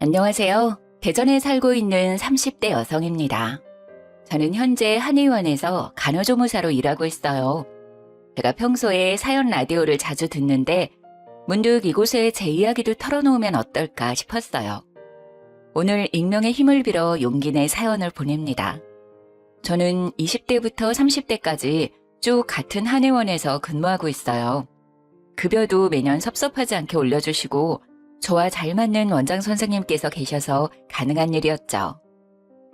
안녕하세요. 대전에 살고 있는 30대 여성입니다. 저는 현재 한의원에서 간호조무사로 일하고 있어요. 제가 평소에 사연 라디오를 자주 듣는데 문득 이곳에 제 이야기도 털어놓으면 어떨까 싶었어요. 오늘 익명의 힘을 빌어 용기 내 사연을 보냅니다. 저는 20대부터 30대까지 쭉 같은 한의원에서 근무하고 있어요. 급여도 매년 섭섭하지 않게 올려주시고 저와 잘 맞는 원장 선생님께서 계셔서 가능한 일이었죠.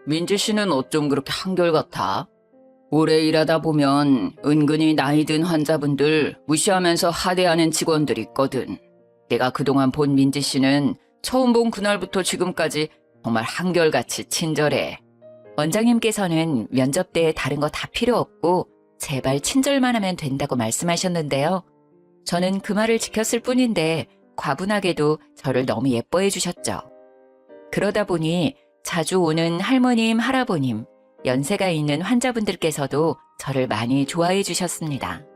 민지 씨는 어쩜 그렇게 한결같아? 오래 일하다 보면 은근히 나이 든 환자분들 무시하면서 하대하는 직원들이 있거든. 내가 그동안 본 민지 씨는 처음 본 그날부터 지금까지 정말 한결같이 친절해. 원장님께서는 면접 때 다른 거 다 필요 없고 제발 친절만 하면 된다고 말씀하셨는데요. 저는 그 말을 지켰을 뿐인데 과분하게도 저를 너무 예뻐해 주셨죠. 그러다 보니 자주 오는 할머님, 할아버님, 연세가 있는 환자분들께서도 저를 많이 좋아해 주셨습니다.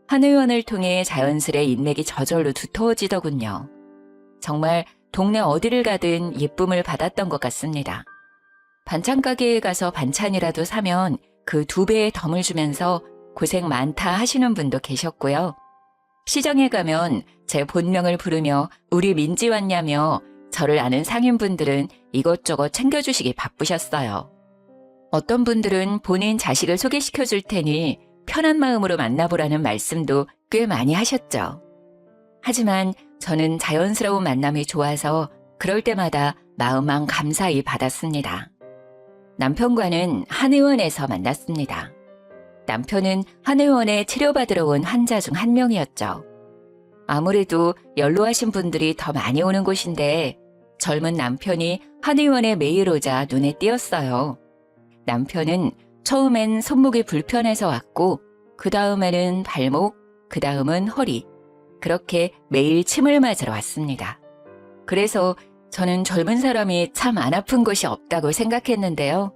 한의원을 통해 자연스레 인맥이 저절로 두터워지더군요. 정말 동네 어디를 가든 예쁨을 받았던 것 같습니다. 반찬 가게에 가서 반찬이라도 사면 그 2배의 덤을 주면서 고생 많다 하시는 분도 계셨고요. 시장에 가면 제 본명을 부르며 우리 민지 왔냐며 저를 아는 상인분들은 이것저것 챙겨주시기 바쁘셨어요. 어떤 분들은 본인 자식을 소개시켜 줄 테니 편한 마음으로 만나보라는 말씀도 꽤 많이 하셨죠. 하지만 저는 자연스러운 만남이 좋아서 그럴 때마다 마음만 감사히 받았습니다. 남편과는 한의원에서 만났습니다. 남편은 한의원에 치료받으러 온 환자 중 한 명이었죠. 아무래도 연로하신 분들이 더 많이 오는 곳인데 젊은 남편이 한의원에 매일 오자 눈에 띄었어요. 남편은 처음엔 손목이 불편해서 왔고 그 다음에는 발목, 그 다음은 허리, 그렇게 매일 침을 맞으러 왔습니다. 그래서 저는 젊은 사람이 참 안 아픈 곳이 없다고 생각했는데요.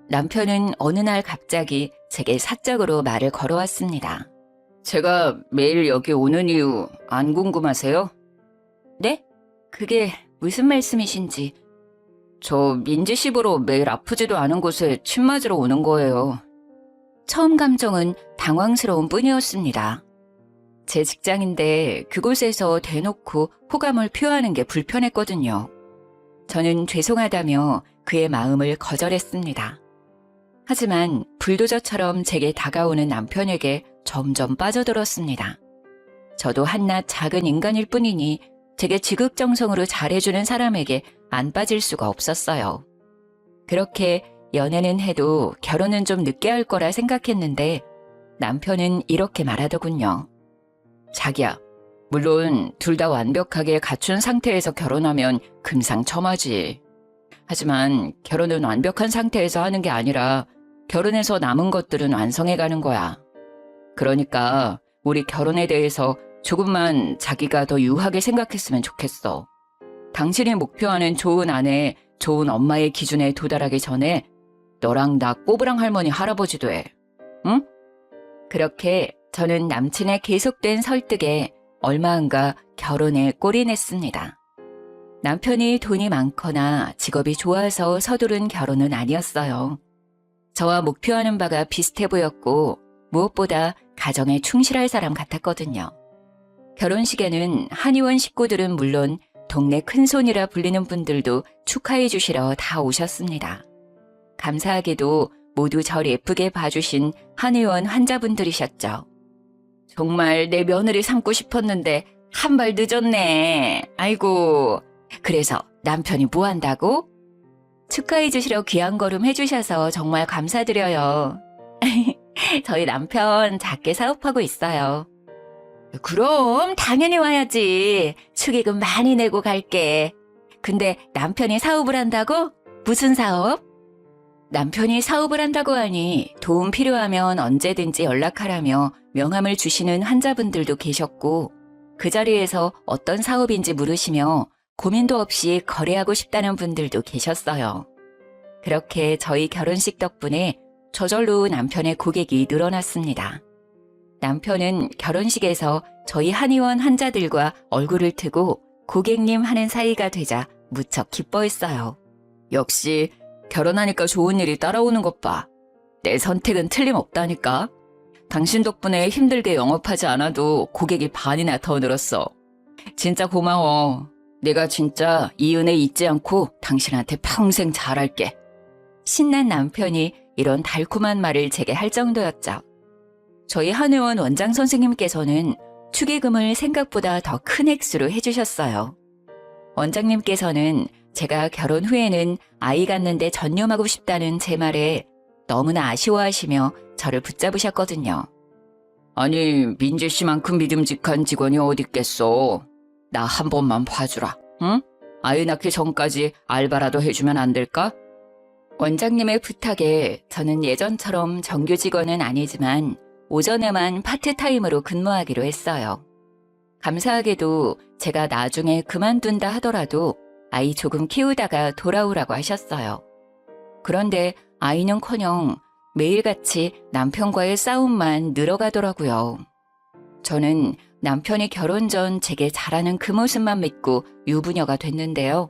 남편은 어느 날 갑자기 제게 사적으로 말을 걸어왔습니다. 제가 매일 여기 오는 이유 안 궁금하세요? 네? 그게 무슨 말씀이신지. 저 민지 씨 보러 매일 아프지도 않은 곳에 침 맞으러 오는 거예요. 처음 감정은 당황스러운 뿐이었습니다. 제 직장인데 그곳에서 대놓고 호감을 표하는 게 불편했거든요. 저는 죄송하다며 그의 마음을 거절했습니다. 하지만 불도저처럼 제게 다가오는 남편에게 점점 빠져들었습니다. 저도 한낱 작은 인간일 뿐이니 제게 지극정성으로 잘해주는 사람에게 안 빠질 수가 없었어요. 그렇게 연애는 해도 결혼은 좀 늦게 할 거라 생각했는데 남편은 이렇게 말하더군요. 자기야, 물론 둘 다 완벽하게 갖춘 상태에서 결혼하면 금상첨화지. 하지만 결혼은 완벽한 상태에서 하는 게 아니라 결혼해서 남은 것들은 완성해가는 거야. 그러니까 우리 결혼에 대해서 조금만 자기가 더 유하게 생각했으면 좋겠어. 당신이 목표하는 좋은 아내, 좋은 엄마의 기준에 도달하기 전에 너랑 나 꼬부랑 할머니 할아버지 돼. 응? 그렇게 저는 남친의 계속된 설득에 얼마 안가 결혼에 골이 냈습니다. 남편이 돈이 많거나 직업이 좋아서 서두른 결혼은 아니었어요. 저와 목표하는 바가 비슷해 보였고 무엇보다 가정에 충실할 사람 같았거든요. 결혼식에는 한의원 식구들은 물론 동네 큰손이라 불리는 분들도 축하해 주시러 다 오셨습니다. 감사하게도 모두 절 예쁘게 봐주신 한의원 환자분들이셨죠. 정말 내 며느리 삼고 싶었는데 한 발 늦었네. 아이고. 그래서 남편이 뭐 한다고? 축하해 주시러 귀한 걸음 해주셔서 정말 감사드려요. 저희 남편 작게 사업하고 있어요. 그럼 당연히 와야지. 축의금 많이 내고 갈게. 근데 남편이 사업을 한다고? 무슨 사업? 남편이 사업을 한다고 하니 도움 필요하면 언제든지 연락하라며 명함을 주시는 환자분들도 계셨고 그 자리에서 어떤 사업인지 물으시며 고민도 없이 거래하고 싶다는 분들도 계셨어요. 그렇게 저희 결혼식 덕분에 저절로 남편의 고객이 늘어났습니다. 남편은 결혼식에서 저희 한의원 환자들과 얼굴을 트고 고객님 하는 사이가 되자 무척 기뻐했어요. 역시 결혼하니까 좋은 일이 따라오는 것 봐. 내 선택은 틀림없다니까. 당신 덕분에 힘들게 영업하지 않아도 고객이 반이나 더 늘었어. 진짜 고마워. 내가 진짜 이 은혜 잊지 않고 당신한테 평생 잘할게. 신난 남편이 이런 달콤한 말을 제게 할 정도였죠. 저희 한의원 원장 선생님께서는 축의금을 생각보다 더 큰 액수로 해주셨어요. 원장님께서는 제가 결혼 후에는 아이 갖는데 전념하고 싶다는 제 말에 너무나 아쉬워하시며 저를 붙잡으셨거든요. 아니, 민재 씨만큼 믿음직한 직원이 어디 있겠어. 나 한 번만 봐주라, 응? 아이 낳기 전까지 알바라도 해주면 안 될까? 원장님의 부탁에 저는 예전처럼 정규 직원은 아니지만 오전에만 파트타임으로 근무하기로 했어요. 감사하게도 제가 나중에 그만둔다 하더라도 아이 조금 키우다가 돌아오라고 하셨어요. 그런데 아이는커녕 매일같이 남편과의 싸움만 늘어가더라고요. 저는 남편이 결혼 전 제게 잘하는 그 모습만 믿고 유부녀가 됐는데요.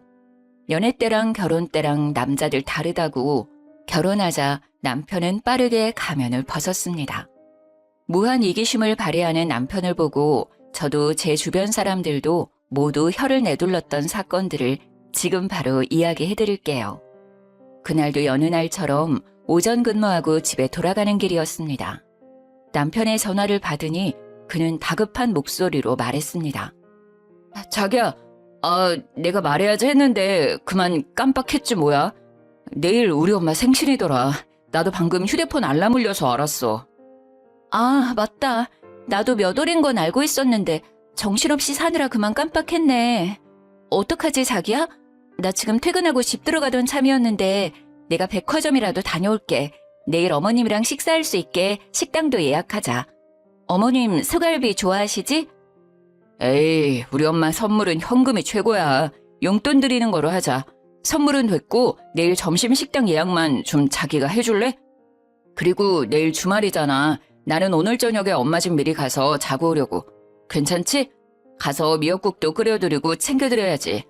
연애 때랑 결혼 때랑 남자들 다르다고 결혼하자 남편은 빠르게 가면을 벗었습니다. 무한 이기심을 발휘하는 남편을 보고 저도 제 주변 사람들도 모두 혀를 내둘렀던 사건들을 지금 바로 이야기해드릴게요. 그날도 여느 날처럼 오전 근무하고 집에 돌아가는 길이었습니다. 남편의 전화를 받으니 그는 다급한 목소리로 말했습니다. 자기야, 내가 말해야지 했는데 그만 깜빡했지 뭐야. 내일 우리 엄마 생신이더라. 나도 방금 휴대폰 알람 울려서 알았어. 아, 맞다. 나도 몇 월인 건 알고 있었는데 정신없이 사느라 그만 깜빡했네. 어떡하지 자기야? 나 지금 퇴근하고 집 들어가던 참이었는데 내가 백화점이라도 다녀올게. 내일 어머님이랑 식사할 수 있게 식당도 예약하자. 어머님 소갈비 좋아하시지? 에이, 우리 엄마 선물은 현금이 최고야. 용돈 드리는 거로 하자. 선물은 됐고 내일 점심 식당 예약만 좀 자기가 해줄래? 그리고 내일 주말이잖아. 나는 오늘 저녁에 엄마 집 미리 가서 자고 오려고. 괜찮지? 가서 미역국도 끓여드리고 챙겨드려야지.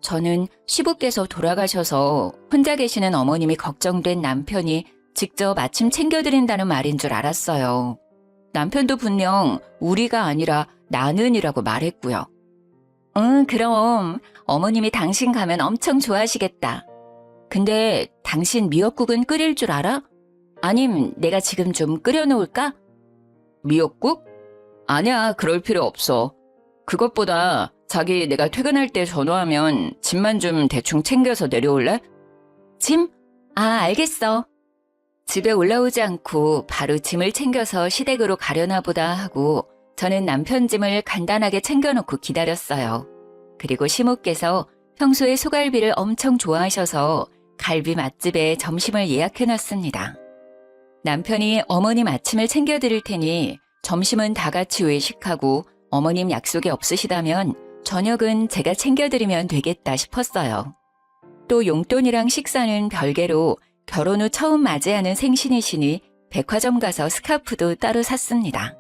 저는 시부께서 돌아가셔서 혼자 계시는 어머님이 걱정된 남편이 직접 아침 챙겨드린다는 말인 줄 알았어요. 남편도 분명 우리가 아니라 나는이라고 말했고요. 응, 그럼 어머님이 당신 가면 엄청 좋아하시겠다. 근데 당신 미역국은 끓일 줄 알아? 아님 내가 지금 좀 끓여놓을까? 미역국? 아니야, 그럴 필요 없어. 그것보다 자기 내가 퇴근할 때 전화하면 짐만 좀 대충 챙겨서 내려올래? 짐? 아, 알겠어. 집에 올라오지 않고 바로 짐을 챙겨서 시댁으로 가려나 보다 하고 저는 남편 짐을 간단하게 챙겨놓고 기다렸어요. 그리고 시모께서 평소에 소갈비를 엄청 좋아하셔서 갈비 맛집에 점심을 예약해놨습니다. 남편이 어머님 아침을 챙겨드릴 테니 점심은 다 같이 외식하고 어머님 약속이 없으시다면 저녁은 제가 챙겨드리면 되겠다 싶었어요. 또 용돈이랑 식사는 별개로 결혼 후 처음 맞이하는 생신이시니 백화점 가서 스카프도 따로 샀습니다.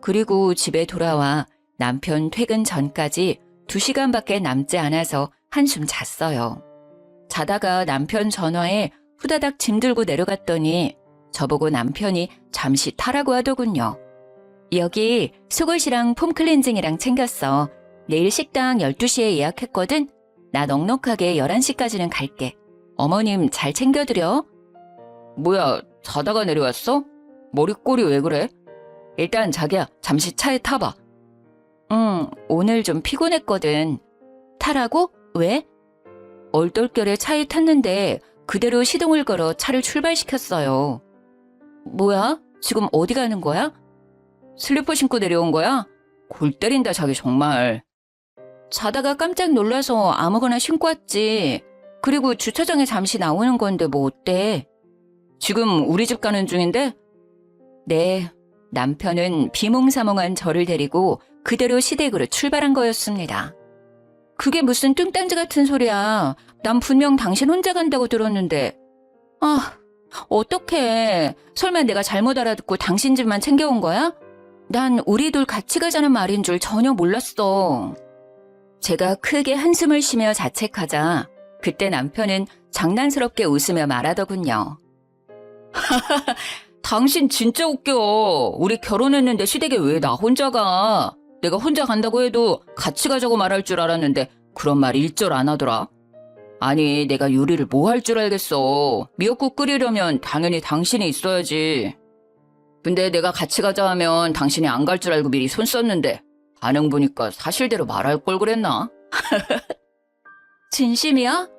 그리고 집에 돌아와 남편 퇴근 전까지 2시간밖에 남지 않아서 한숨 잤어요. 자다가 남편 전화에 후다닥 짐 들고 내려갔더니 저보고 남편이 잠시 타라고 하더군요. 여기 속옷이랑 폼 클렌징이랑 챙겼어. 내일 식당 12시에 예약했거든. 나 넉넉하게 11시까지는 갈게. 어머님 잘 챙겨드려. 뭐야, 자다가 내려왔어? 머리꼴이 왜 그래? 일단 자기야, 잠시 차에 타봐. 응, 오늘 좀 피곤했거든. 타라고? 왜? 얼떨결에 차에 탔는데 그대로 시동을 걸어 차를 출발시켰어요. 뭐야? 지금 어디 가는 거야? 슬리퍼 신고 내려온 거야? 골 때린다 자기 정말. 자다가 깜짝 놀라서 아무거나 신고 왔지. 그리고 주차장에 잠시 나오는 건데 뭐 어때? 지금 우리 집 가는 중인데? 네, 남편은 비몽사몽한 저를 데리고 그대로 시댁으로 출발한 거였습니다. 그게 무슨 뚱딴지 같은 소리야. 난 분명 당신 혼자 간다고 들었는데. 아, 어떡해. 설마 내가 잘못 알아듣고 당신 집만 챙겨온 거야? 난 우리 둘 같이 가자는 말인 줄 전혀 몰랐어. 제가 크게 한숨을 쉬며 자책하자 그때 남편은 장난스럽게 웃으며 말하더군요. 당신 진짜 웃겨. 우리 결혼했는데 시댁에 왜 나 혼자 가? 내가 혼자 간다고 해도 같이 가자고 말할 줄 알았는데 그런 말 일절 안 하더라. 아니, 내가 요리를 뭐 할 줄 알겠어. 미역국 끓이려면 당연히 당신이 있어야지. 근데 내가 같이 가자 하면 당신이 안 갈 줄 알고 미리 손 썼는데 반응 보니까 사실대로 말할 걸 그랬나? 진심이야?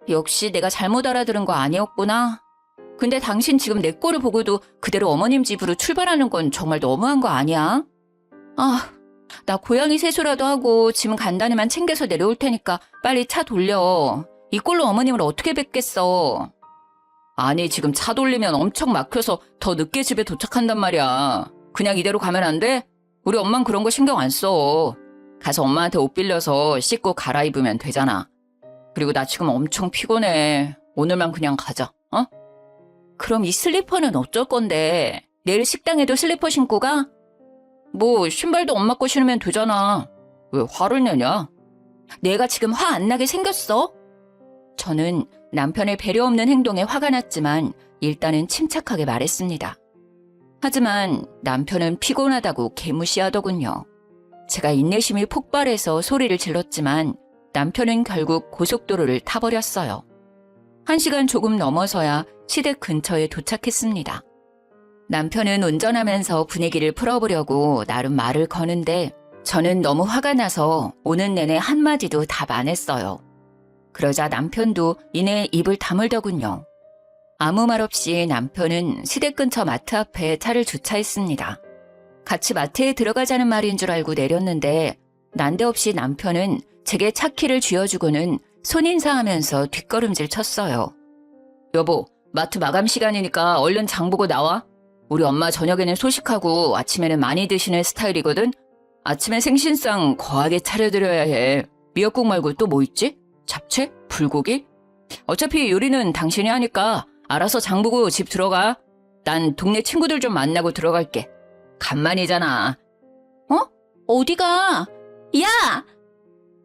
역시 내가 잘못 알아들은 거 아니었구나. 근데 당신 지금 내 꼴을 보고도 그대로 어머님 집으로 출발하는 건 정말 너무한 거 아니야? 아, 나 고양이 세수라도 하고 짐 간단히만 챙겨서 내려올 테니까 빨리 차 돌려. 이 꼴로 어머님을 어떻게 뵙겠어. 아니, 지금 차 돌리면 엄청 막혀서 더 늦게 집에 도착한단 말이야. 그냥 이대로 가면 안 돼? 우리 엄만 그런 거 신경 안 써. 가서 엄마한테 옷 빌려서 씻고 갈아입으면 되잖아. 그리고 나 지금 엄청 피곤해. 오늘만 그냥 가자, 어? 그럼 이 슬리퍼는 어쩔 건데? 내일 식당에도 슬리퍼 신고 가? 뭐 신발도 엄마 거 신으면 되잖아. 왜 화를 내냐? 내가 지금 화 안 나게 생겼어? 저는 남편의 배려 없는 행동에 화가 났지만 일단은 침착하게 말했습니다. 하지만 남편은 피곤하다고 개무시하더군요. 제가 인내심이 폭발해서 소리를 질렀지만 남편은 결국 고속도로를 타버렸어요. 1시간 조금 넘어서야 시댁 근처에 도착했습니다. 남편은 운전하면서 분위기를 풀어보려고 나름 말을 거는데 저는 너무 화가 나서 오는 내내 한마디도 답 안 했어요. 그러자 남편도 이내 입을 다물더군요. 아무 말 없이 남편은 시댁 근처 마트 앞에 차를 주차했습니다. 같이 마트에 들어가자는 말인 줄 알고 내렸는데 난데없이 남편은 제게 차 키를 쥐어주고는 손인사하면서 뒷걸음질 쳤어요. 여보, 마트 마감 시간이니까 얼른 장 보고 나와. 우리 엄마 저녁에는 소식하고 아침에는 많이 드시는 스타일이거든. 아침에 생신상 거하게 차려드려야 해. 미역국 말고 또 뭐 있지? 잡채? 불고기? 어차피 요리는 당신이 하니까 알아서 장 보고 집 들어가. 난 동네 친구들 좀 만나고 들어갈게. 간만이잖아. 어? 어디가? 야!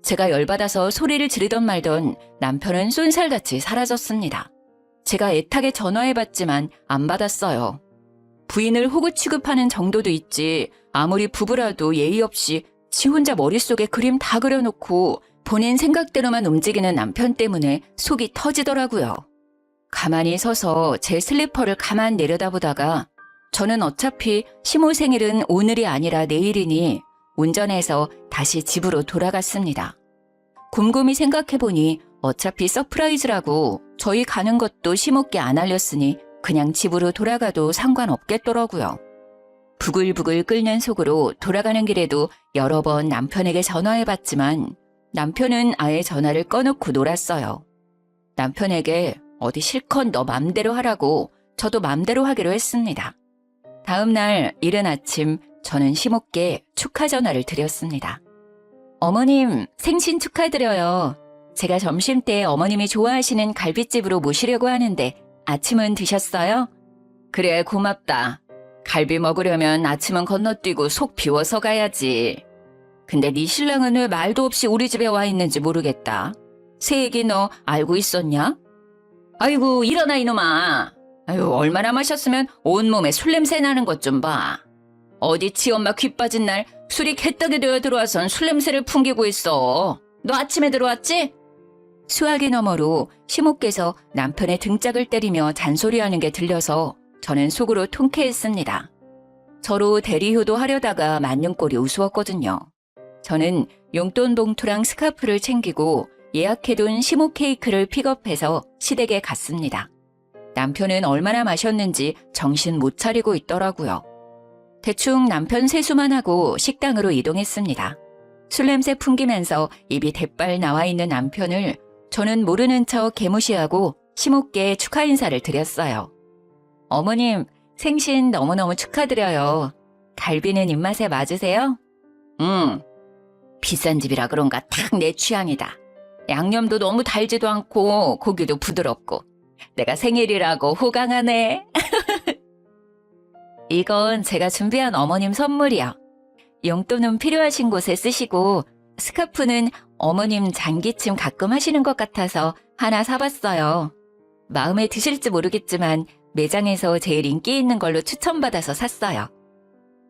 제가 열받아서 소리를 지르던 말던 남편은 쏜살같이 사라졌습니다. 제가 애타게 전화해봤지만 안 받았어요. 부인을 호구 취급하는 정도도 있지 아무리 부부라도 예의 없이 지 혼자 머릿속에 그림 다 그려놓고 본인 생각대로만 움직이는 남편 때문에 속이 터지더라고요. 가만히 서서 제 슬리퍼를 가만 내려다보다가 저는 어차피 시모 생일은 오늘이 아니라 내일이니 운전해서 다시 집으로 돌아갔습니다. 곰곰이 생각해보니 어차피 서프라이즈라고 저희 가는 것도 시모께 안 알렸으니 그냥 집으로 돌아가도 상관없겠더라고요. 부글부글 끓는 속으로 돌아가는 길에도 여러 번 남편에게 전화해봤지만 남편은 아예 전화를 꺼놓고 놀았어요. 남편에게 어디 실컷 너 맘대로 하라고 저도 맘대로 하기로 했습니다. 다음 날 이른 아침 저는 시모께 축하 전화를 드렸습니다. 어머님, 생신 축하드려요. 제가 점심때 어머님이 좋아하시는 갈빗집으로 모시려고 하는데 아침은 드셨어요? 그래, 고맙다. 갈비 먹으려면 아침은 건너뛰고 속 비워서 가야지. 근데 네 신랑은 왜 말도 없이 우리 집에 와 있는지 모르겠다. 새 얘기 너 알고 있었냐? 아이고, 일어나 이놈아. 아유, 얼마나 마셨으면 온몸에 술 냄새 나는 것 좀 봐. 어디 지 엄마 귀 빠진 날 술이 개떡이 되어 들어와선 술 냄새를 풍기고 있어. 너 아침에 들어왔지? 수화기 너머로 시모께서 남편의 등짝을 때리며 잔소리하는 게 들려서 저는 속으로 통쾌했습니다. 저로 대리효도 하려다가 맞는 꼴이 우스웠거든요. 저는 용돈 봉투랑 스카프를 챙기고 예약해둔 시모 케이크를 픽업해서 시댁에 갔습니다. 남편은 얼마나 마셨는지 정신 못 차리고 있더라고요. 대충 남편 세수만 하고 식당으로 이동했습니다. 술 냄새 풍기면서 입이 대빨 나와 있는 남편을 저는 모르는 척 개무시하고 시모께 축하 인사를 드렸어요. 어머님, 생신 너무너무 축하드려요. 갈비는 입맛에 맞으세요? 응. 비싼 집이라 그런가 딱 내 취향이다. 양념도 너무 달지도 않고 고기도 부드럽고 내가 생일이라고 호강하네. 이건 제가 준비한 어머님 선물이요. 용돈은 필요하신 곳에 쓰시고 스카프는 어머님 장기침 가끔 하시는 것 같아서 하나 사봤어요. 마음에 드실지 모르겠지만 매장에서 제일 인기 있는 걸로 추천받아서 샀어요.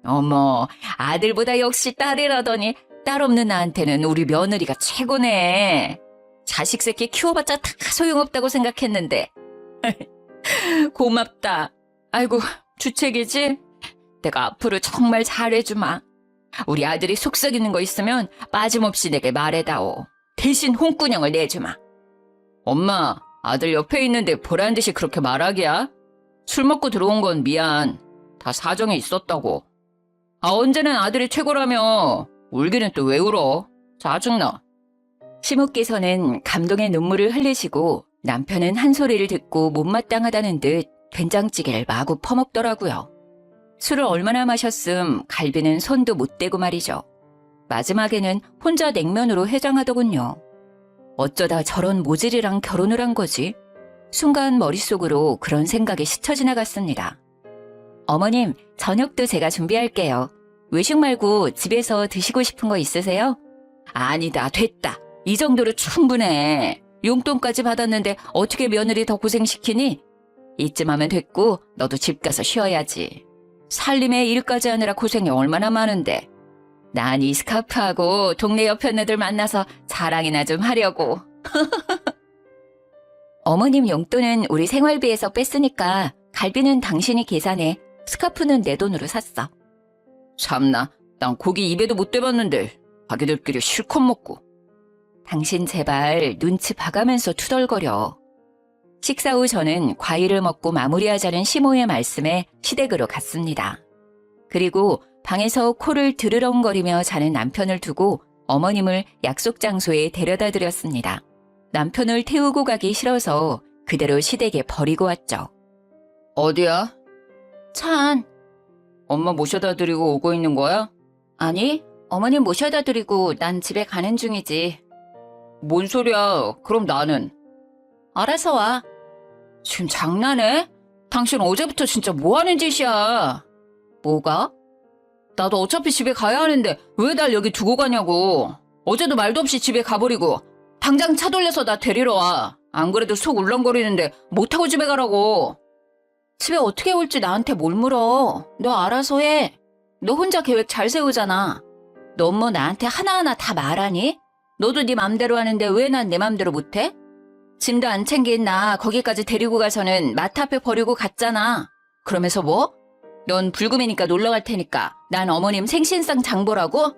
어머, 아들보다 역시 딸이라더니 딸 없는 나한테는 우리 며느리가 최고네. 자식 새끼 키워봤자 다 소용없다고 생각했는데. 고맙다. 아이고, 주책이지? 내가 앞으로 정말 잘해주마. 우리 아들이 속썩이는 거 있으면 빠짐없이 내게 말해다오. 대신 홍군형을 내주마. 엄마, 아들 옆에 있는데 보란 듯이 그렇게 말하기야? 술 먹고 들어온 건 미안. 다 사정이 있었다고. 언제는 아들이 최고라며. 울기는 또 왜 울어? 짜증나. 시모께서는 감동의 눈물을 흘리시고 남편은 한 소리를 듣고 못마땅하다는 듯 된장찌개를 마구 퍼먹더라고요. 술을 얼마나 마셨음 갈비는 손도 못 대고 말이죠. 마지막에는 혼자 냉면으로 해장하더군요. 어쩌다 저런 모질이랑 결혼을 한 거지? 순간 머릿속으로 그런 생각이 스쳐 지나갔습니다. 어머님, 저녁도 제가 준비할게요. 외식 말고 집에서 드시고 싶은 거 있으세요? 아니다, 됐다. 이 정도로 충분해. 용돈까지 받았는데 어떻게 며느리 더 고생시키니? 이쯤 하면 됐고 너도 집 가서 쉬어야지. 살림에 일까지 하느라 고생이 얼마나 많은데. 난 이 스카프하고 동네 여편네들 만나서 자랑이나 좀 하려고. 어머님 용돈은 우리 생활비에서 뺐으니까 갈비는 당신이 계산해. 스카프는 내 돈으로 샀어. 참나, 난 고기 입에도 못 대봤는데 자기들끼리 실컷 먹고. 당신 제발 눈치 봐가면서 투덜거려. 식사 후 저는 과일을 먹고 마무리하자는 시모의 말씀에 시댁으로 갔습니다. 그리고 방에서 코를 드르렁거리며 자는 남편을 두고 어머님을 약속 장소에 데려다 드렸습니다. 남편을 태우고 가기 싫어서 그대로 시댁에 버리고 왔죠. 어디야? 차 안. 엄마 모셔다 드리고 오고 있는 거야? 아니, 어머님 모셔다 드리고 난 집에 가는 중이지. 뭔 소리야? 그럼 나는? 알아서 와. 지금 장난해? 당신 어제부터 진짜 뭐 하는 짓이야? 뭐가? 나도 어차피 집에 가야 하는데 왜 날 여기 두고 가냐고. 어제도 말도 없이 집에 가버리고 당장 차 돌려서 나 데리러 와. 안 그래도 속 울렁거리는데 못 타고 집에 가라고. 집에 어떻게 올지 나한테 뭘 물어. 너 알아서 해. 너 혼자 계획 잘 세우잖아. 너 뭐 나한테 하나하나 다 말하니? 너도 네 맘대로 하는데 왜 난 내 맘대로 못해? 짐도 안 챙긴 나 거기까지 데리고 가서는 마트 앞에 버리고 갔잖아. 그러면서 뭐? 넌 불금이니까 놀러 갈 테니까 난 어머님 생신상 장보라고?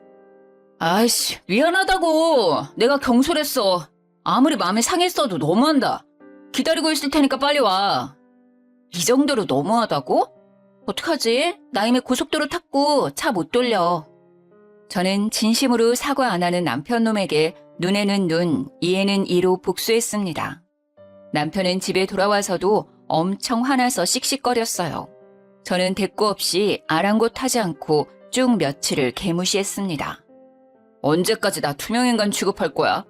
아이씨, 미안하다고. 내가 경솔했어. 아무리 마음이 상했어도 너무한다. 기다리고 있을 테니까 빨리 와. 이 정도로 너무하다고? 어떡하지? 나 이미 고속도로 탔고 차 못 돌려. 저는 진심으로 사과 안 하는 남편놈에게 눈에는 눈, 이에는 이로 복수했습니다. 남편은 집에 돌아와서도 엄청 화나서 씩씩거렸어요. 저는 대꾸 없이 아랑곳하지 않고 쭉 며칠을 개무시했습니다. 언제까지 나 투명인간 취급할 거야?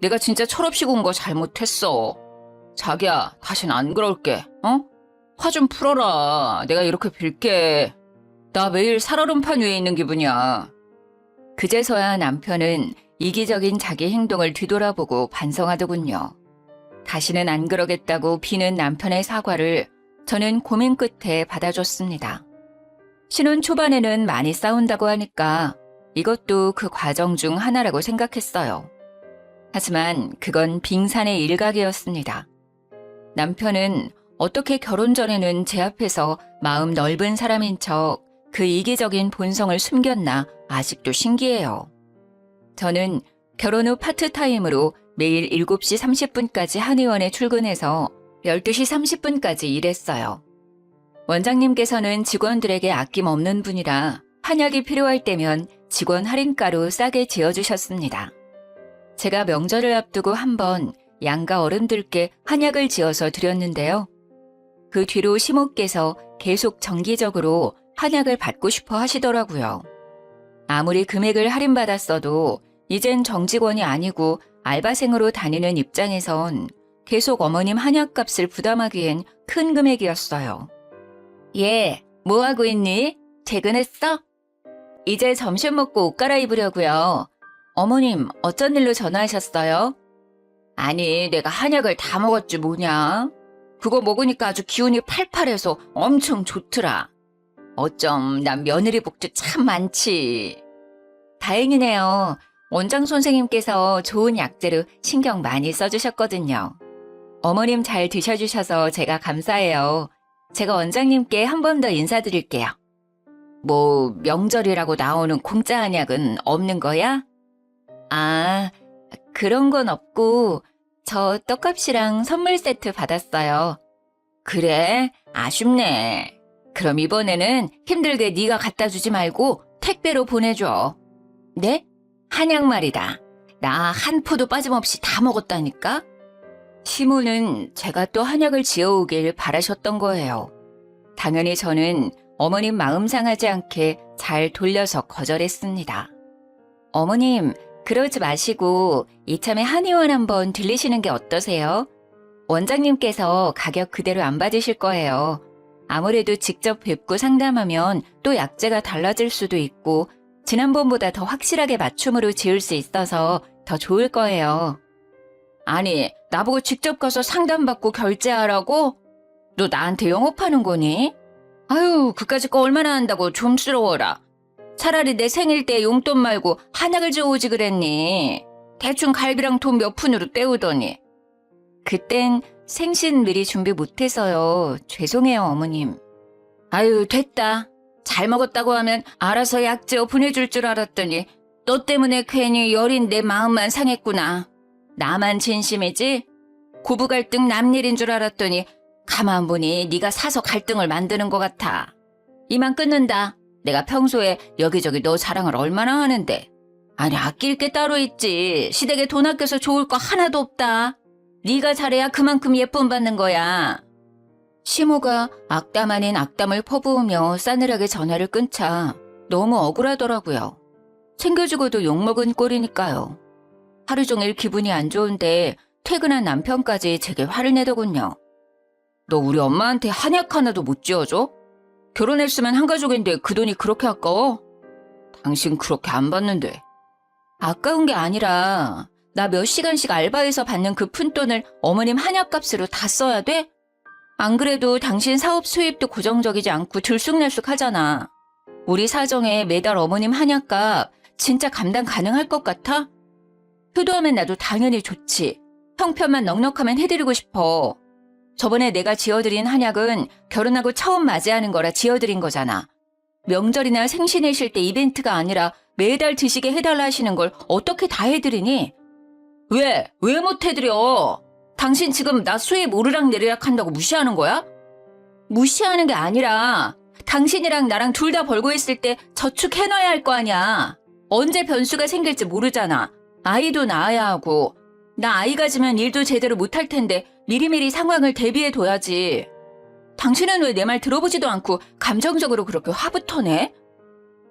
내가 진짜 철없이 군 거 잘못했어. 자기야, 다신 안 그럴게, 어? 화 좀 풀어라. 내가 이렇게 빌게. 나 매일 살얼음판 위에 있는 기분이야. 그제서야 남편은 이기적인 자기 행동을 뒤돌아보고 반성하더군요. 다시는 안 그러겠다고 비는 남편의 사과를 저는 고민 끝에 받아줬습니다. 신혼 초반에는 많이 싸운다고 하니까 이것도 그 과정 중 하나라고 생각했어요. 하지만 그건 빙산의 일각이었습니다. 남편은 어떻게 결혼 전에는 제 앞에서 마음 넓은 사람인 척 그 이기적인 본성을 숨겼나 아직도 신기해요. 저는 결혼 후 파트타임으로 매일 7시 30분까지 한의원에 출근해서 12시 30분까지 일했어요. 원장님께서는 직원들에게 아낌없는 분이라 한약이 필요할 때면 직원 할인가로 싸게 지어주셨습니다. 제가 명절을 앞두고 한번 양가 어른들께 한약을 지어서 드렸는데요. 그 뒤로 시모께서 계속 정기적으로 한약을 받고 싶어 하시더라고요. 아무리 금액을 할인받았어도 이젠 정직원이 아니고 알바생으로 다니는 입장에선 계속 어머님 한약값을 부담하기엔 큰 금액이었어요. 얘, 뭐하고 있니? 퇴근했어? 이제 점심 먹고 옷 갈아입으려고요. 어머님, 어쩐 일로 전화하셨어요? 아니, 내가 한약을 다 먹었지 뭐냐? 그거 먹으니까 아주 기운이 팔팔해서 엄청 좋더라. 어쩜 난 며느리 복도 참 많지. 다행이네요. 원장 선생님께서 좋은 약재로 신경 많이 써주셨거든요. 어머님 잘 드셔주셔서 제가 감사해요. 제가 원장님께 한 번 더 인사드릴게요. 뭐 명절이라고 나오는 공짜 한약은 없는 거야? 아, 그런 건 없고 저 떡값이랑 선물 세트 받았어요. 그래? 아쉽네. 그럼 이번에는 힘들게 네가 갖다 주지 말고 택배로 보내줘. 네? 한약 말이다. 나 한 포도 빠짐없이 다 먹었다니까? 시모는 제가 또 한약을 지어오길 바라셨던 거예요. 당연히 저는 어머님 마음 상하지 않게 잘 돌려서 거절했습니다. 어머님, 그러지 마시고 이참에 한의원 한번 들리시는 게 어떠세요? 원장님께서 가격 그대로 안 받으실 거예요. 아무래도 직접 뵙고 상담하면 또 약재가 달라질 수도 있고 지난번보다 더 확실하게 맞춤으로 지을 수 있어서 더 좋을 거예요. 아니, 나보고 직접 가서 상담받고 결제하라고? 너 나한테 영업하는 거니? 아유, 그까짓 거 얼마나 한다고 좀스러워라. 차라리 내 생일 때 용돈 말고 한약을 줘오지 그랬니? 대충 갈비랑 돈 몇 푼으로 때우더니. 그땐 생신 미리 준비 못해서요. 죄송해요, 어머님. 아유, 됐다. 잘 먹었다고 하면 알아서 약재어 보내줄 줄 알았더니 너 때문에 괜히 여린 내 마음만 상했구나. 나만 진심이지? 고부 갈등 남일인 줄 알았더니 가만 보니 네가 사서 갈등을 만드는 것 같아. 이만 끊는다. 내가 평소에 여기저기 너 자랑을 얼마나 하는데. 아니, 아낄 게 따로 있지. 시댁에 돈 아껴서 좋을 거 하나도 없다. 네가 잘해야 그만큼 예쁨 받는 거야. 시모가 악담 아닌 악담을 퍼부으며 싸늘하게 전화를 끊자 너무 억울하더라고요. 챙겨주고도 욕먹은 꼴이니까요. 하루 종일 기분이 안 좋은데 퇴근한 남편까지 제게 화를 내더군요. 너 우리 엄마한테 한약 하나도 못 지어줘? 결혼했으면 한 가족인데 그 돈이 그렇게 아까워? 당신 그렇게 안 받는데. 아까운 게 아니라 나 몇 시간씩 알바해서 받는 그 푼돈을 어머님 한약값으로 다 써야 돼? 안 그래도 당신 사업 수입도 고정적이지 않고 들쑥날쑥 하잖아. 우리 사정에 매달 어머님 한약값 진짜 감당 가능할 것 같아? 효도하면 나도 당연히 좋지. 형편만 넉넉하면 해드리고 싶어. 저번에 내가 지어드린 한약은 결혼하고 처음 맞이하는 거라 지어드린 거잖아. 명절이나 생신이실 때 이벤트가 아니라 매달 드시게 해달라 하시는 걸 어떻게 다 해드리니? 왜 못 해드려? 당신 지금 나 수입 오르락내리락 한다고 무시하는 거야? 무시하는 게 아니라 당신이랑 나랑 둘 다 벌고 있을 때 저축해놔야 할 거 아니야. 언제 변수가 생길지 모르잖아. 아이도 낳아야 하고. 나 아이 가지면 일도 제대로 못할 텐데 미리미리 상황을 대비해둬야지. 당신은 왜 내 말 들어보지도 않고 감정적으로 그렇게 화부터 내?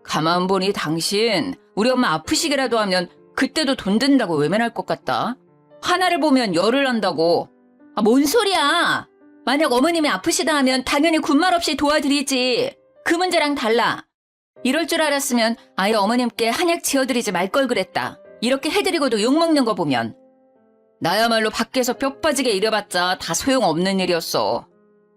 가만 보니 당신 우리 엄마 아프시기라도 하면 그때도 돈 든다고 외면할 것 같다. 하나를 보면 열을 난다고. 아, 뭔 소리야. 만약 어머님이 아프시다 하면 당연히 군말 없이 도와드리지. 그 문제랑 달라. 이럴 줄 알았으면 아예 어머님께 한약 지어드리지 말 걸 그랬다. 이렇게 해드리고도 욕먹는 거 보면. 나야말로 밖에서 뼈 빠지게 일해봤자 다 소용없는 일이었어.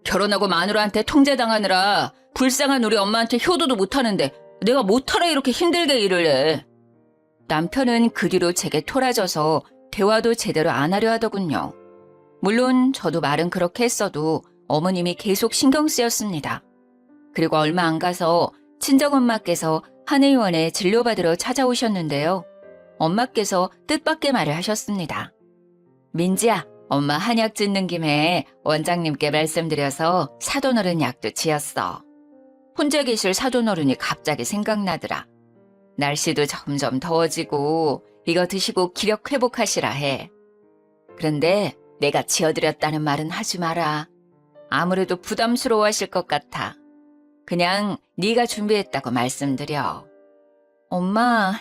결혼하고 마누라한테 통제당하느라 불쌍한 우리 엄마한테 효도도 못하는데 내가 못하라 이렇게 힘들게 일을 해. 남편은 그 뒤로 제게 토라져서 대화도 제대로 안 하려 하더군요. 물론 저도 말은 그렇게 했어도 어머님이 계속 신경 쓰였습니다. 그리고 얼마 안 가서 친정엄마께서 한의원에 진료받으러 찾아오셨는데요. 엄마께서 뜻밖의 말을 하셨습니다. 민지야, 엄마 한약 짓는 김에 원장님께 말씀드려서 사돈어른 약도 지었어. 혼자 계실 사돈어른이 갑자기 생각나더라. 날씨도 점점 더워지고 이거 드시고 기력 회복하시라 해. 그런데 내가 지어드렸다는 말은 하지 마라. 아무래도 부담스러워하실 것 같아. 그냥 네가 준비했다고 말씀드려. 엄마,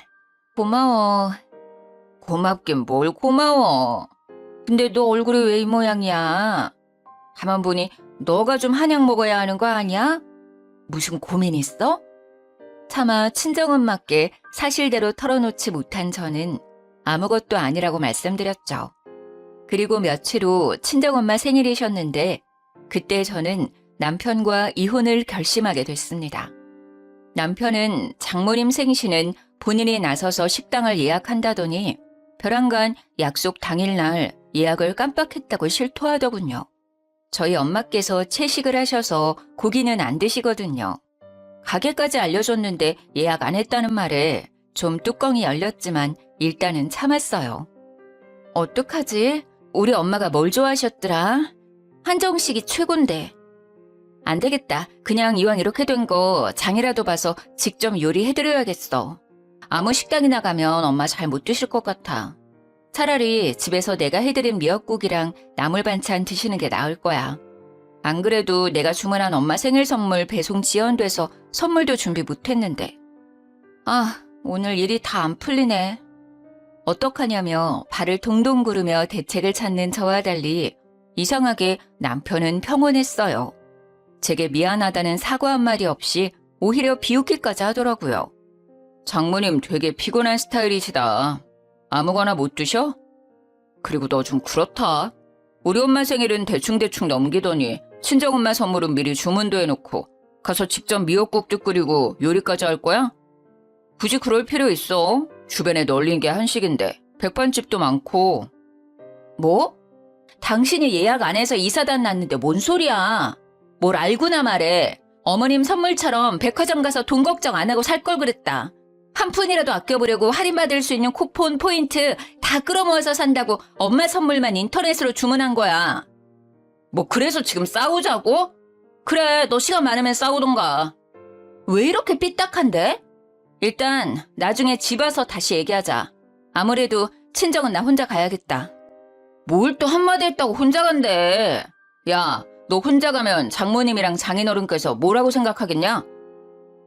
고마워. 고맙긴 뭘 고마워. 근데 너 얼굴이 왜 이 모양이야? 가만 보니 너가 좀 한약 먹어야 하는 거 아니야? 무슨 고민 있어? 차마 친정엄마께 사실대로 털어놓지 못한 저는 아무것도 아니라고 말씀드렸죠. 그리고 며칠 후 친정엄마 생일이셨는데 그때 저는 남편과 이혼을 결심하게 됐습니다. 남편은 장모님 생신은 본인이 나서서 식당을 예약한다더니 벼랑간 약속 당일날 예약을 깜빡했다고 실토하더군요. 저희 엄마께서 채식을 하셔서 고기는 안 드시거든요. 가게까지 알려줬는데 예약 안 했다는 말에 좀 뚜껑이 열렸지만 일단은 참았어요. 어떡하지? 우리 엄마가 뭘 좋아하셨더라? 한정식이 최곤데. 안 되겠다. 그냥 이왕 이렇게 된 거 장이라도 봐서 직접 요리해드려야겠어. 아무 식당이나 가면 엄마 잘 못 드실 것 같아. 차라리 집에서 내가 해드린 미역국이랑 나물 반찬 드시는 게 나을 거야. 안 그래도 내가 주문한 엄마 생일 선물 배송 지연돼서 선물도 준비 못했는데. 아, 오늘 일이 다 안 풀리네. 어떡하냐며 발을 동동 구르며 대책을 찾는 저와 달리 이상하게 남편은 평온했어요. 제게 미안하다는 사과 한마디 없이 오히려 비웃기까지 하더라고요. 장모님 되게 피곤한 스타일이시다. 아무거나 못 드셔? 그리고 너 좀 그렇다. 우리 엄마 생일은 대충대충 넘기더니 친정엄마 선물은 미리 주문도 해놓고 가서 직접 미역국도 끓이고 요리까지 할 거야? 굳이 그럴 필요 있어. 주변에 널린 게 한식인데 백반집도 많고. 뭐? 당신이 예약 안 해서 이사단 났는데 뭔 소리야. 뭘 알고나 말해. 어머님 선물처럼 백화점 가서 돈 걱정 안 하고 살 걸 그랬다. 한 푼이라도 아껴보려고 할인받을 수 있는 쿠폰, 포인트 다 끌어모아서 산다고 엄마 선물만 인터넷으로 주문한 거야. 뭐 그래서 지금 싸우자고? 그래, 너 시간 많으면 싸우던가. 왜 이렇게 삐딱한데? 일단 나중에 집 와서 다시 얘기하자. 아무래도 친정은 나 혼자 가야겠다. 뭘 또 한마디 했다고 혼자 간대. 야, 너 혼자 가면 장모님이랑 장인어른께서 뭐라고 생각하겠냐?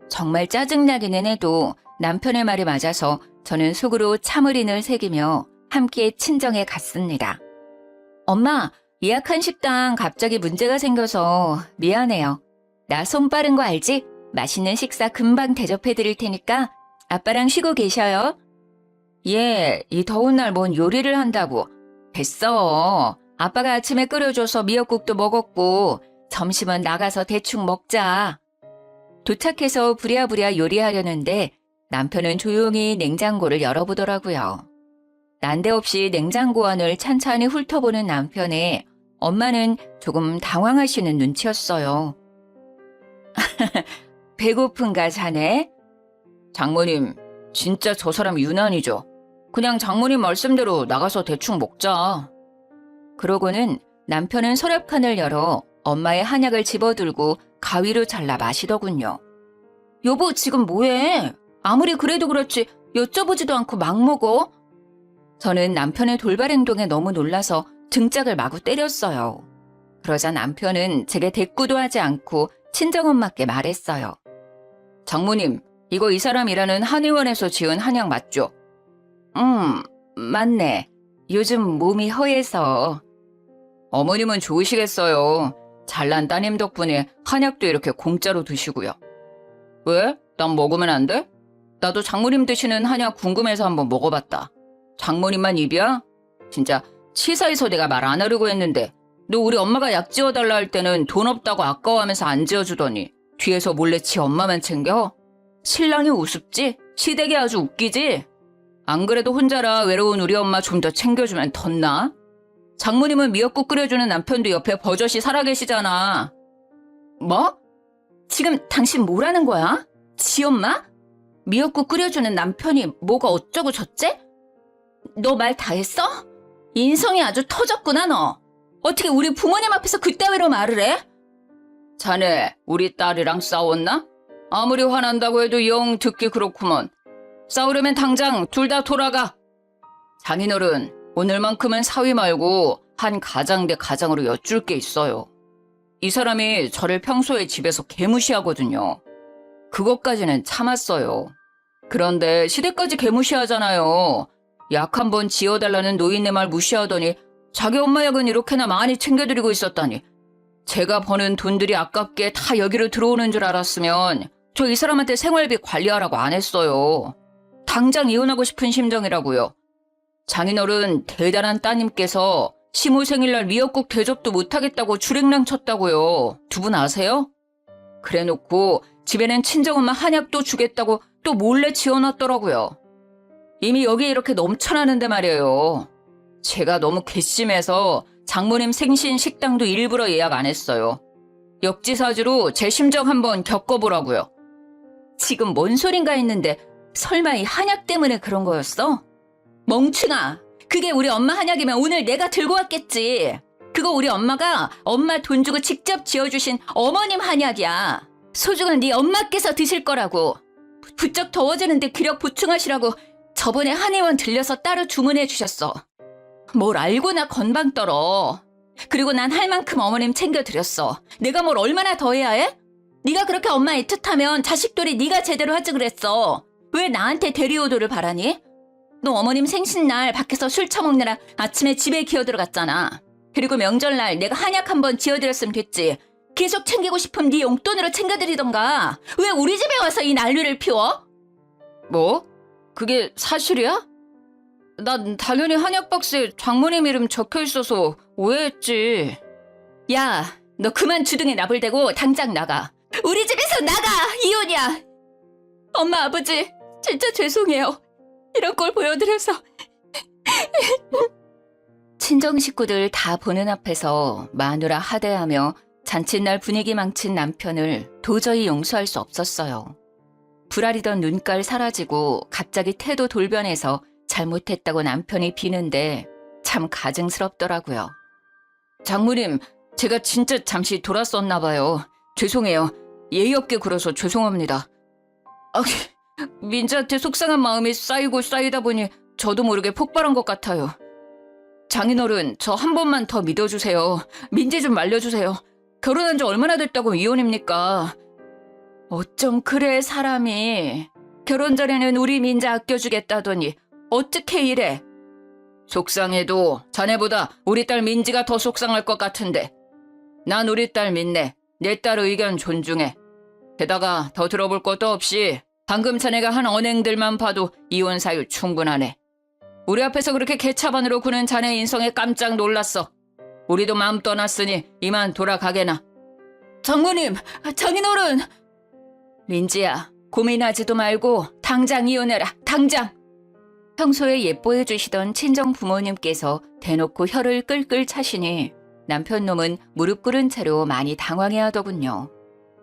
정말 짜증나기는 해도 남편의 말이 맞아서 저는 속으로 참을인을 새기며 함께 친정에 갔습니다. 엄마, 예약한 식당 갑자기 문제가 생겨서 미안해요. 나 손 빠른 거 알지? 맛있는 식사 금방 대접해 드릴 테니까 아빠랑 쉬고 계셔요. 예, 이 더운 날 뭔 요리를 한다고. 됐어. 아빠가 아침에 끓여줘서 미역국도 먹었고 점심은 나가서 대충 먹자. 도착해서 부랴부랴 요리하려는데 남편은 조용히 냉장고를 열어보더라고요. 난데없이 냉장고 안을 찬찬히 훑어보는 남편에 엄마는 조금 당황하시는 눈치였어요. 배고픈가 자네? 장모님, 진짜 저 사람 유난이죠. 그냥 장모님 말씀대로 나가서 대충 먹자. 그러고는 남편은 서랍칸을 열어 엄마의 한약을 집어들고 가위로 잘라 마시더군요. 여보, 지금 뭐해? 아무리 그래도 그렇지 여쭤보지도 않고 막 먹어? 저는 남편의 돌발 행동에 너무 놀라서 등짝을 마구 때렸어요. 그러자 남편은 제게 대꾸도 하지 않고 친정엄마께 말했어요. 장모님, 이거 이 사람 일하는 한의원에서 지은 한약 맞죠? 맞네. 요즘 몸이 허해서. 어머님은 좋으시겠어요. 잘난 따님 덕분에 한약도 이렇게 공짜로 드시고요. 왜? 난 먹으면 안 돼? 나도 장모님 드시는 한약 궁금해서 한번 먹어봤다. 장모님만 입이야? 진짜 치사해서 내가 말 안 하려고 했는데 너 우리 엄마가 약 지어달라 할 때는 돈 없다고 아까워하면서 안 지어주더니 뒤에서 몰래 지 엄마만 챙겨? 신랑이 우습지? 시댁이 아주 웃기지? 안 그래도 혼자라 외로운 우리 엄마 좀 더 챙겨주면 덧나? 장모님은 미역국 끓여주는 남편도 옆에 버젓이 살아계시잖아. 뭐? 지금 당신 뭐라는 거야? 지 엄마? 미역국 끓여주는 남편이 뭐가 어쩌고 저째? 너 말 다 했어? 인성이 아주 터졌구나 너. 어떻게 우리 부모님 앞에서 그따위로 말을 해? 자네 우리 딸이랑 싸웠나? 아무리 화난다고 해도 영 듣기 그렇구먼. 싸우려면 당장 둘 다 돌아가. 장인어른, 오늘만큼은 사위 말고 한 가장 대 가장으로 여쭐 게 있어요. 이 사람이 저를 평소에 집에서 개무시하거든요. 그것까지는 참았어요. 그런데 시댁까지 개무시하잖아요. 약 한 번 지어달라는 노인네 말 무시하더니 자기 엄마 약은 이렇게나 많이 챙겨드리고 있었다니. 제가 버는 돈들이 아깝게 다 여기로 들어오는 줄 알았으면 저 이 사람한테 생활비 관리하라고 안 했어요. 당장 이혼하고 싶은 심정이라고요. 장인어른 대단한 따님께서 시모 생일날 미역국 대접도 못하겠다고 주랭랑 쳤다고요. 두 분 아세요? 그래놓고 집에는 친정엄마 한약도 주겠다고 또 몰래 지어놨더라고요. 이미 여기 이렇게 넘쳐나는데 말이에요. 제가 너무 괘씸해서 장모님 생신 식당도 일부러 예약 안 했어요. 역지사지로 제 심정 한번 겪어보라고요. 지금 뭔 소린가 했는데 설마 이 한약 때문에 그런 거였어? 멍충아, 그게 우리 엄마 한약이면 오늘 내가 들고 왔겠지. 그거 우리 엄마가 엄마 돈 주고 직접 지어주신 어머님 한약이야. 소중한 네 엄마께서 드실 거라고. 부쩍 더워지는데 기력 보충하시라고 저번에 한의원 들려서 따로 주문해 주셨어. 뭘 알고나 건방 떨어. 그리고 난 할 만큼 어머님 챙겨드렸어. 내가 뭘 얼마나 더 해야 해? 네가 그렇게 엄마 애틋하면 자식들이 네가 제대로 하지 그랬어. 왜 나한테 대리오도를 바라니? 너 어머님 생신날 밖에서 술 처먹느라 아침에 집에 기어 들어갔잖아. 그리고 명절날 내가 한약 한번 지어드렸으면 됐지. 계속 챙기고 싶으면 네 용돈으로 챙겨드리던가. 왜 우리 집에 와서 이 난리를 피워? 뭐? 그게 사실이야? 난 당연히 한약 박스에 장모님 이름 적혀있어서 오해했지. 야, 너 그만 주둥이 나불대고 당장 나가. 우리 집에서 나가! 이혼이야! 엄마, 아버지, 진짜 죄송해요. 이런 걸 보여드려서. 친정 식구들 다 보는 앞에서 마누라 하대하며 잔칫날 분위기 망친 남편을 도저히 용서할 수 없었어요. 불아리던 눈깔 사라지고 갑자기 태도 돌변해서 잘못했다고 남편이 비는데 참 가증스럽더라고요. 장모님, 제가 진짜 잠시 돌았었나 봐요. 죄송해요. 예의 없게 굴어서 죄송합니다. 민지한테 속상한 마음이 쌓이고 쌓이다 보니 저도 모르게 폭발한 것 같아요. 장인어른, 저 한 번만 더 믿어주세요. 민지 좀 말려주세요. 결혼한 지 얼마나 됐다고 이혼입니까? 어쩜 그래 사람이. 결혼 전에는 우리 민지 아껴주겠다더니 어떻게 이래? 속상해도 자네보다 우리 딸 민지가 더 속상할 것 같은데. 난 우리 딸 믿네. 내 딸 의견 존중해. 게다가 더 들어볼 것도 없이 방금 자네가 한 언행들만 봐도 이혼 사유 충분하네. 우리 앞에서 그렇게 개차반으로 구는 자네 인성에 깜짝 놀랐어. 우리도 마음 떠났으니 이만 돌아가게나. 장모님, 장인어른. 민지야, 고민하지도 말고 당장 이혼해라. 당장. 평소에 예뻐해 주시던 친정 부모님께서 대놓고 혀를 끌끌 차시니 남편 놈은 무릎 꿇은 채로 많이 당황해하더군요.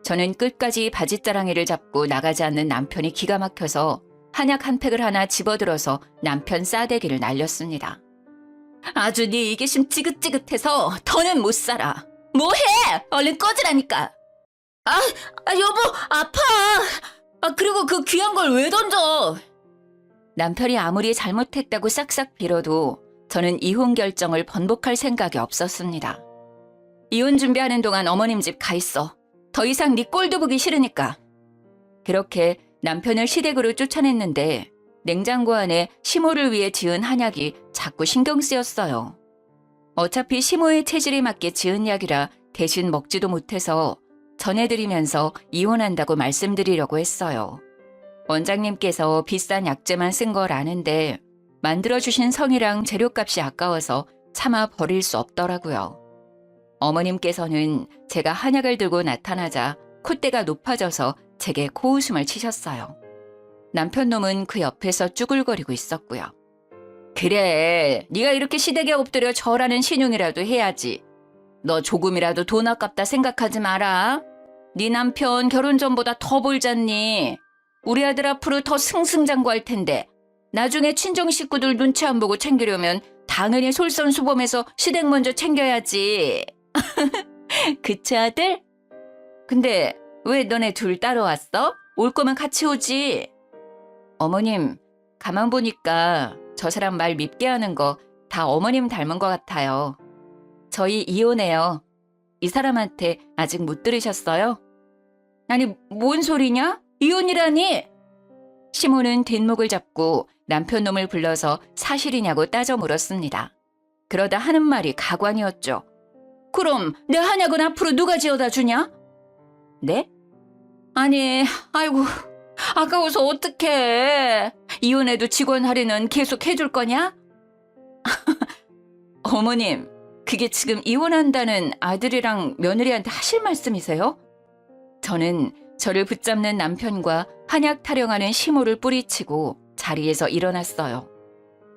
저는 끝까지 바짓자랑이를 잡고 나가지 않는 남편이 기가 막혀서 한약 한 팩을 하나 집어들어서 남편 싸대기를 날렸습니다. 아주 네 이기심 찌긋찌긋해서 더는 못 살아. 뭐해? 얼른 꺼지라니까. 여보, 아파. 그리고 그 귀한 걸 왜 던져? 남편이 아무리 잘못했다고 싹싹 빌어도 저는 이혼 결정을 번복할 생각이 없었습니다. 이혼 준비하는 동안 어머님 집 가 있어. 더 이상 네 꼴도 보기 싫으니까. 그렇게 남편을 시댁으로 쫓아냈는데 냉장고 안에 시모를 위해 지은 한약이 자꾸 신경 쓰였어요. 어차피 시모의 체질에 맞게 지은 약이라 대신 먹지도 못해서 전해드리면서 이혼한다고 말씀드리려고 했어요. 원장님께서 비싼 약재만 쓴 걸 아는데 만들어주신 성이랑 재료값이 아까워서 차마 버릴 수 없더라고요. 어머님께서는 제가 한약을 들고 나타나자 콧대가 높아져서 제게 코웃음을 치셨어요. 남편 놈은 그 옆에서 쭈글거리고 있었고요. 그래, 네가 이렇게 시댁에 엎드려 절하는 신용이라도 해야지. 너 조금이라도 돈 아깝다 생각하지 마라. 네 남편 결혼 전보다 더 벌잖니. 우리 아들 앞으로 더 승승장구할 텐데 나중에 친정 식구들 눈치 안 보고 챙기려면 당연히 솔선수범해서 시댁 먼저 챙겨야지. 그치 아들? 근데 왜 너네 둘 따로 왔어? 올 거면 같이 오지. 어머님, 가만 보니까 저 사람 말 밉게 하는 거 다 어머님 닮은 것 같아요. 저희 이혼해요. 이 사람한테 아직 못 들으셨어요? 아니, 뭔 소리냐? 이혼이라니? 시모는 뒷목을 잡고 남편 놈을 불러서 사실이냐고 따져 물었습니다. 그러다 하는 말이 가관이었죠. 그럼 내 한약은 앞으로 누가 지어다 주냐? 네? 아니, 아이고, 아까워서 어떡해. 이혼해도 직원 할인은 계속 해줄 거냐? 어머님, 그게 지금 이혼한다는 아들이랑 며느리한테 하실 말씀이세요? 저는 저를 붙잡는 남편과 한약 타령하는 시모를 뿌리치고 자리에서 일어났어요.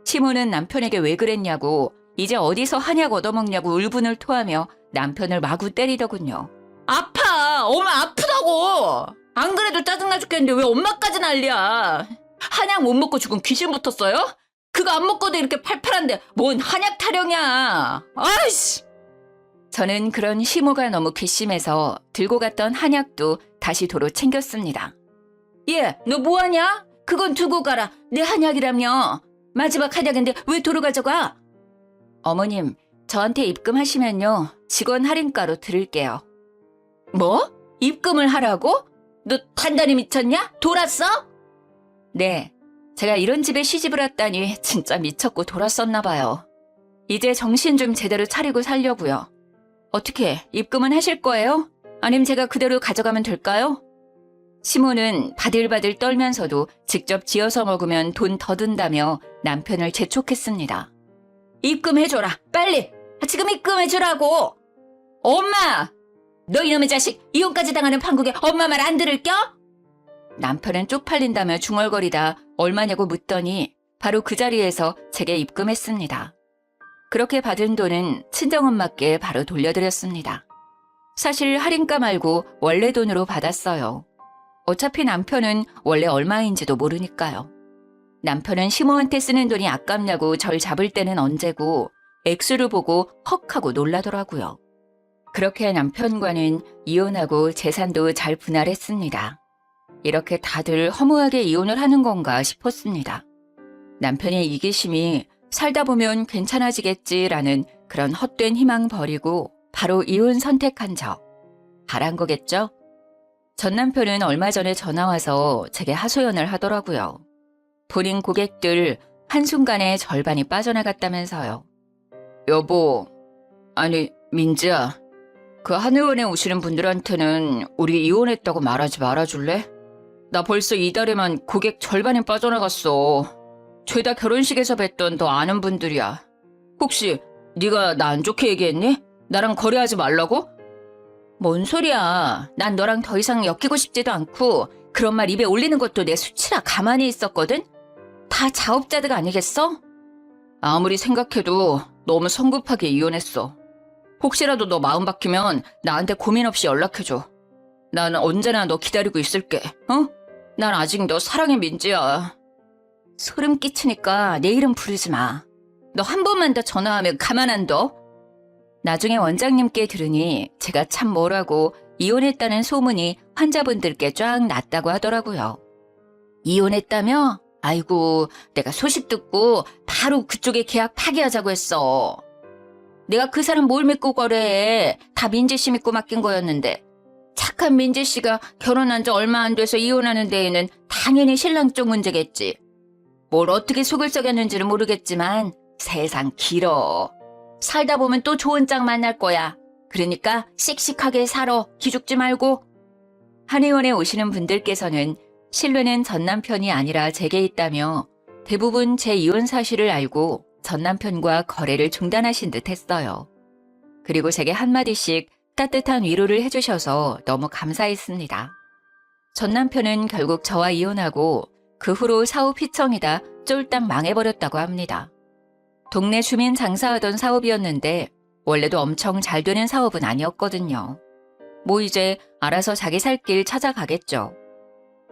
시모는 남편에게 왜 그랬냐고, 이제 어디서 한약 얻어먹냐고 울분을 토하며 남편을 마구 때리더군요. 아파! 엄마 아프다고! 안 그래도 짜증나 죽겠는데 왜 엄마까지 난리야? 한약 못 먹고 죽은 귀신 붙었어요? 그거 안 먹고도 이렇게 팔팔한데 뭔 한약 타령이야. 아이씨! 저는 그런 시모가 너무 괘씸해서 들고 갔던 한약도 다시 도로 챙겼습니다. 얘, 너 뭐하냐? 그건 두고 가라. 내 한약이라며. 마지막 한약인데 왜 도로 가져가? 어머님, 저한테 입금하시면요. 직원 할인가로 드릴게요. 뭐? 입금을 하라고? 너 단단히 미쳤냐? 돌았어? 네. 제가 이런 집에 시집을 왔다니 진짜 미쳤고 돌았었나 봐요. 이제 정신 좀 제대로 차리고 살려고요. 어떻게 입금은 하실 거예요? 아님 제가 그대로 가져가면 될까요? 시모는 바들바들 떨면서도 직접 지어서 먹으면 돈 더 든다며 남편을 재촉했습니다. 입금해줘라. 빨리. 지금 입금해주라고. 엄마! 너 이놈의 자식 이혼까지 당하는 판국에 엄마 말 안 들을겨? 남편은 쪽팔린다며 중얼거리다 얼마냐고 묻더니 바로 그 자리에서 제게 입금했습니다. 그렇게 받은 돈은 친정엄마께 바로 돌려드렸습니다. 사실 할인가 말고 원래 돈으로 받았어요. 어차피 남편은 원래 얼마인지도 모르니까요. 남편은 시모한테 쓰는 돈이 아깝냐고 절 잡을 때는 언제고 액수를 보고 헉 하고 놀라더라고요. 그렇게 남편과는 이혼하고 재산도 잘 분할했습니다. 이렇게 다들 허무하게 이혼을 하는 건가 싶었습니다. 남편의 이기심이 살다 보면 괜찮아지겠지라는 그런 헛된 희망 버리고 바로 이혼 선택한 저. 잘한 거겠죠? 전 남편은 얼마 전에 전화와서 제게 하소연을 하더라고요. 본인 고객들 한순간에 절반이 빠져나갔다면서요. 여보, 아니 민지야, 그 한의원에 오시는 분들한테는 우리 이혼했다고 말하지 말아줄래? 나 벌써 이달에만 고객 절반이 빠져나갔어. 죄다 결혼식에서 뵀던 너 아는 분들이야. 혹시 네가 나 안 좋게 얘기했니? 나랑 거래하지 말라고? 뭔 소리야. 난 너랑 더 이상 엮이고 싶지도 않고 그런 말 입에 올리는 것도 내 수치라 가만히 있었거든? 다 자업자득 아니겠어? 아무리 생각해도 너무 성급하게 이혼했어. 혹시라도 너 마음 바뀌면 나한테 고민 없이 연락해줘. 난 언제나 너 기다리고 있을게. 어? 난 아직 너 사랑의 민지야. 소름 끼치니까 내 이름 부르지 마. 너 한 번만 더 전화하면 가만 안 둬. 나중에 원장님께 들으니 제가 참 뭐라고 이혼했다는 소문이 환자분들께 쫙 났다고 하더라고요. 이혼했다며? 아이고, 내가 소식 듣고 바로 그쪽에 계약 파기하자고 했어. 내가 그 사람 뭘 믿고 거래해. 다 민지 씨 믿고 맡긴 거였는데. 착한 민지 씨가 결혼한 지 얼마 안 돼서 이혼하는 데에는 당연히 신랑 쪽 문제겠지. 뭘 어떻게 속을 썩였는지는 모르겠지만 세상 길어. 살다 보면 또 좋은 짝 만날 거야. 그러니까 씩씩하게 살아. 기죽지 말고. 한의원에 오시는 분들께서는 신뢰는 전 남편이 아니라 제게 있다며 대부분 제 이혼 사실을 알고 전 남편과 거래를 중단하신 듯 했어요. 그리고 제게 한마디씩 따뜻한 위로를 해주셔서 너무 감사했습니다. 전 남편은 결국 저와 이혼하고 그 후로 사업 휘청이다 쫄딱 망해버렸다고 합니다. 동네 주민 장사하던 사업이었는데 원래도 엄청 잘 되는 사업은 아니었거든요. 뭐 이제 알아서 자기 살 길 찾아가겠죠.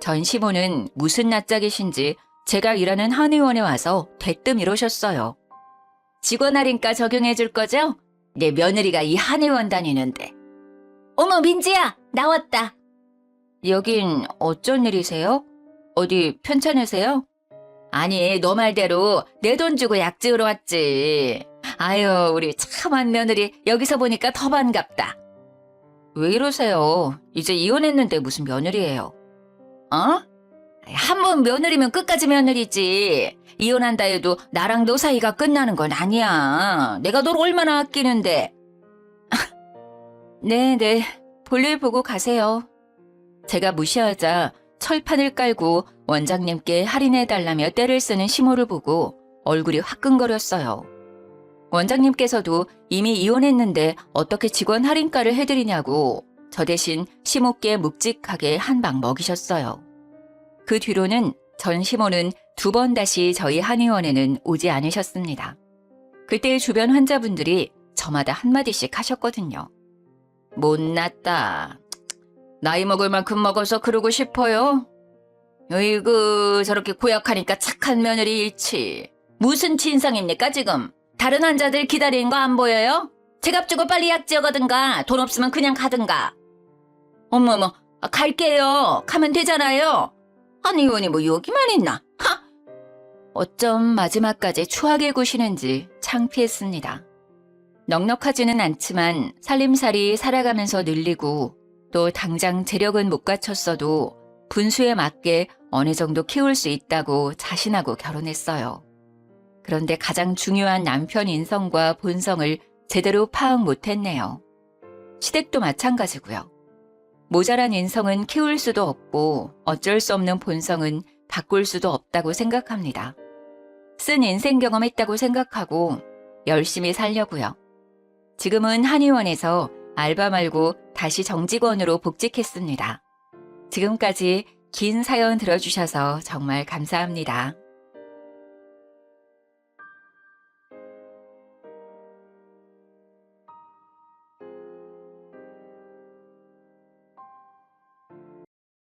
전 시모는 무슨 낯짝이신지 제가 일하는 한의원에 와서 대뜸 이러셨어요. 직원 할인가 적용해 줄 거죠? 내 며느리가 이 한의원 다니는데. 어머 민지야, 나왔다. 여긴 어쩐 일이세요? 어디 편찮으세요? 아니, 너 말대로 내 돈 주고 약 지으러 왔지. 아유, 우리 참한 며느리 여기서 보니까 더 반갑다. 왜 이러세요? 이제 이혼했는데 무슨 며느리예요? 어? 한 번 며느리면 끝까지 며느리지. 이혼한다 해도 나랑 너 사이가 끝나는 건 아니야. 내가 널 얼마나 아끼는데. 네네, 볼일 보고 가세요. 제가 무시하자 철판을 깔고 원장님께 할인해달라며 떼를 쓰는 시모를 보고 얼굴이 화끈거렸어요. 원장님께서도 이미 이혼했는데 어떻게 직원 할인가를 해드리냐고 저 대신 시모께 묵직하게 한 방 먹이셨어요. 그 뒤로는 전 시모는 2번 다시 저희 한의원에는 오지 않으셨습니다. 그때 주변 환자분들이 저마다 한마디씩 하셨거든요. 못났다. 나이 먹을 만큼 먹어서 그러고 싶어요? 으이구 저렇게 고약하니까 착한 며느리 잃지. 무슨 진상입니까 지금? 다른 환자들 기다리는 거 안 보여요? 지갑 주고 빨리 약 지어가든가 돈 없으면 그냥 가든가. 어머머 갈게요. 가면 되잖아요. 한의원이 뭐 여기만 있나? 하! 어쩜 마지막까지 추하게 구시는지 창피했습니다. 넉넉하지는 않지만 살림살이 살아가면서 늘리고 또 당장 재력은 못 갖췄어도 분수에 맞게 어느 정도 키울 수 있다고 자신하고 결혼했어요. 그런데 가장 중요한 남편 인성과 본성을 제대로 파악 못했네요. 시댁도 마찬가지고요. 모자란 인성은 키울 수도 없고 어쩔 수 없는 본성은 바꿀 수도 없다고 생각합니다. 쓴 인생 경험했다고 생각하고 열심히 살려고요. 지금은 한의원에서 알바 말고 다시 정직원으로 복직했습니다. 지금까지 긴 사연 들어주셔서 정말 감사합니다.